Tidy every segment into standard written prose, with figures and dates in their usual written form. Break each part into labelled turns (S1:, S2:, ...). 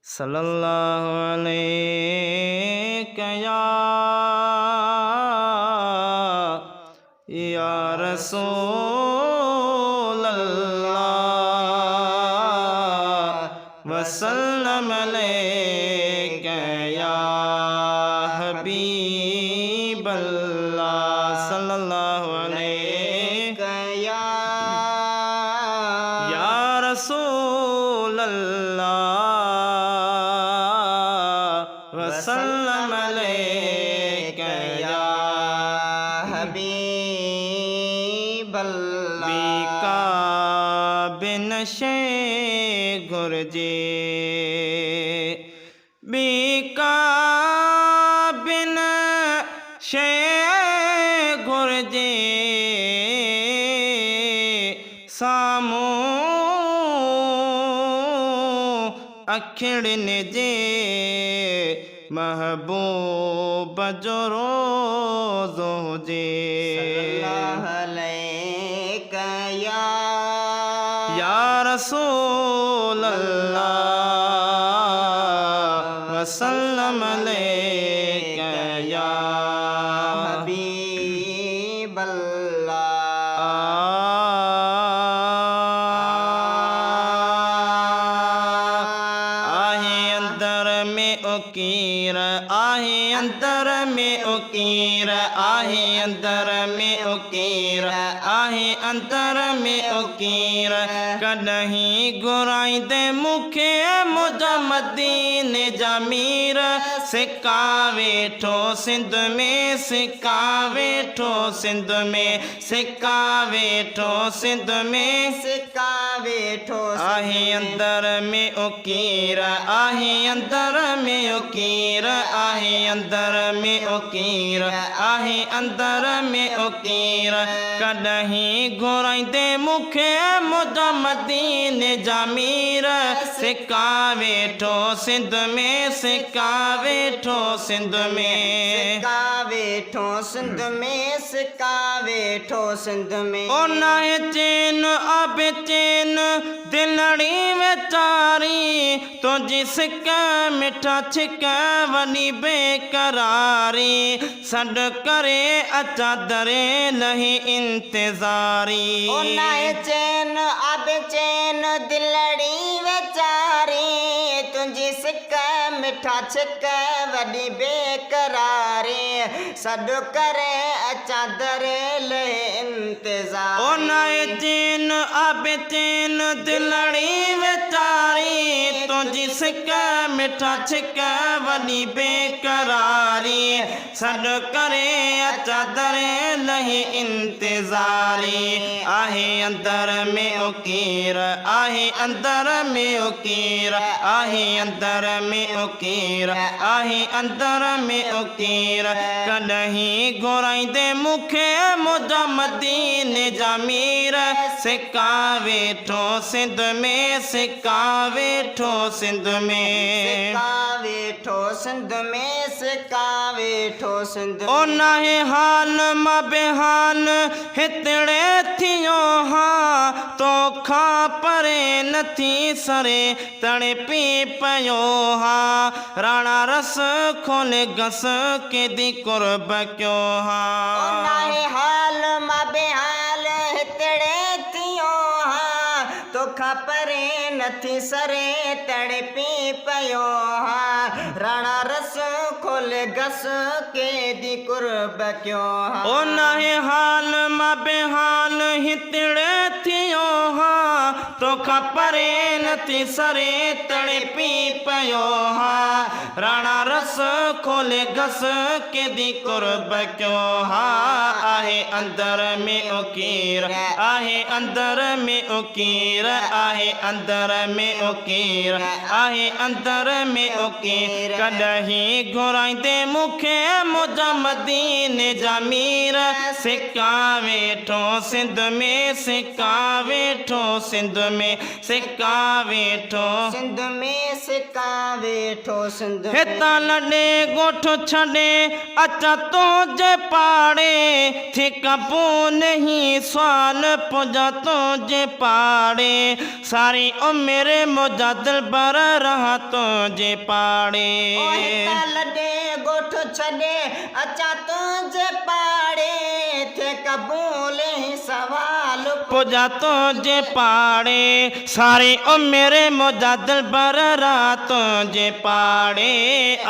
S1: सल्लल्लाहु अलैहि या रसूल अल्लाह वसल्लम अलैका या हबीब अल्लाह सल्लल्लाहु अलैका या रसूल अल्लाह वसल्लम अलैका या
S2: हबीब अल्लाह।
S1: बीका बिनशे गुरजे बीका बिन शे गुरजे सामू अखिड़न जे महबूब जो रोज़ हुजे
S2: सल्लल्लाहु अलैका
S1: या रसूल अल्लाह वसल्लम अलैका या
S2: हबीब अल्लाह।
S1: आहे अंदर में उकीर आहे अंदर में उकीर आहे अंदर में उकीर आहे अंदर में उकीर कॾहिं घुराईंदे मूंखे मुंहिंजा मदीने जा मीर सिका वेठो सिंध में सिका वेठो सिंध में सिका वेठो सिंध में
S2: सिका वेठो
S1: आहे अंदर में उकीर आहे अंदर में उकीर आहे अंदर में उकीर आहे अंदर में उकीर कॾहिं घुराईंदे मूंखे मुंहिंजा मदीने जा मीर सिका वेठो सिंध में सिका वेठो सिंध में
S2: सिका वेठो सिंध में सिका वेठो सिंध में।
S1: ओ नाहे चैन अब चैन दिलड़ी वेचारी तुझी सिक मिठा छिक वनी बेकरारी सॾ करे अचा दरे लही इंतज़ारी।
S2: ओ नाहे चैन अब चैन दिलड़ी वेचारी तुझी सिक मिठा छिक वॾी बेकरारी सॾ करे अचा दरे लही इंतज़ार।
S1: ओ नाहे चैन अब चैन दिलड़ी वेचारी तुझी सिक मिठा छिक वॾी बेकरारी सॾ करे अचा दरे लही इंतज़ारी। आहे अंदर में उकीर आहे अंदर में उकीर आहे अंदर में उकीर आहे अंदर में उकीर कॾहिं घुराईंदे मूंखे मुंहिंजा मदीने जा मीर सिका वेठो सिंध में सिका वेठो सिंध में
S2: सिका वेठो सिंध में सिका वेठो सिंध में।
S1: ओ नाहे हाल मां बेहाल हितड़े थियो हाँ तोखा परे नथी सरे तड़े पी पयो हाँ राणा रस खोल गस के दी कुर्ब क्यों
S2: ओ
S1: हाँ
S2: नाहे हाल मां बेहाल हितड़े थियो हाँ तोखा परे नथी सरे तड़े पी पयो हाँ राणा रस खोल गस के दी कुर्ब क्यों हाँ।
S1: ओ नाहे हाल मां बेहाल हितड़े थियो हाँ तोखा परे नथी सरे तड़े पी पयो हाँ राणा रस खोले गस के दी कुर्ब क्यों हाँ आहे अंदर में उकीर आहे अंदर में उकीर आहे अंदर में उकीर आहे अंदर में उकीर कॾहिं घुराईंदे मूंखे मुंहिंजा मदीने जा मीर सिका वेठो सिंध में सिका वेठो सिंध में सिक्का वेठो
S2: सिंध में सिक्का वेठो सिंध में
S1: हिता लॾे ॻोठ छॾे अचा तो जे पाड़े थी कबू नहीं सवाल पुजा तो जे पाड़े सारी उम्र मुझा दिल बर रहा तो जे पाड़े
S2: ओ हिता लॾे ॻोठ छॾे अचा तुंहिंजे पाड़े थे क़बूल ही सवाल
S1: पुजा तो जे पाड़े सारी उम्र मुझा दिल बर रहा तो जे पाड़े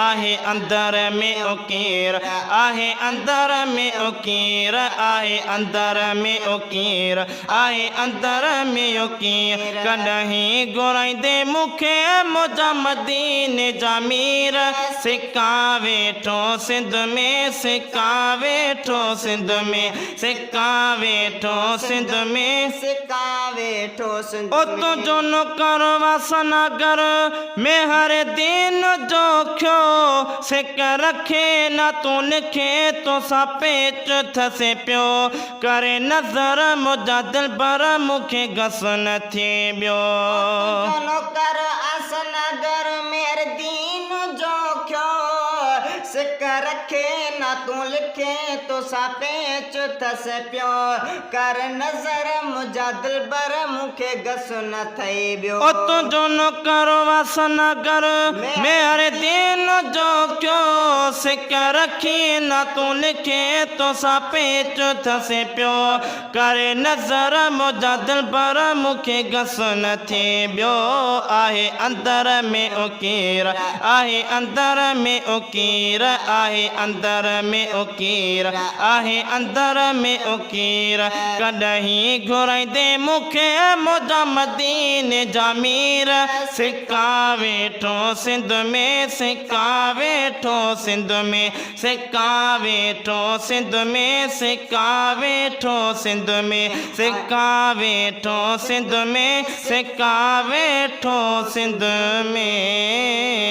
S1: आहे अंदर में उकीर आहे अंदर में उकीर आहे अंदर में उकीर आहे अंदर में उकीर कॾहिं घुराईंदे मूंखे मुझा मदीने जा मीर सिक्का वेठो सिंध में सिक्का वेठो सिंध में सिक्का वेठो सिंध में
S2: सिक्का वेठो सिंध
S1: ओ तो जो नौकर वासनागर में हर दिन जो खो सिक रखे न तू लिखे तो सा पेच थसे पियो करे नज़र मुझा दिल बर मूंखे घस न थे ॿियो
S2: नौकर आसनगर मेर दीन जो क्यों सिक रखे न तू लिखे तो सा पेच थस पियो कर नज़र मुझा दिल बर मूंखे घस न थई ॿियो
S1: ओ तुंहिंजो नौकर वासनागर में हर दिन जो क्यों सिक रखी न तू लिखे तो सा पेच थसे पियो करे नज़र मुझा दिल बर मूंखे घस न थे ॿियो आहे अंदर में उकीर आहे अंदर में उकीर आहे अंदर में उकीर आहे अंदर में उकीर कॾहिं घुराईंदे मूंखे मुझा मदीने जा मीर सिक्का वेठो सिंध में सिक्का वेठो सिंध में सिक्का वेठो सिंध में सिक्का वेठो सिंध में सिक्का वेठो सिंध में सिक्का वेठो सिंध में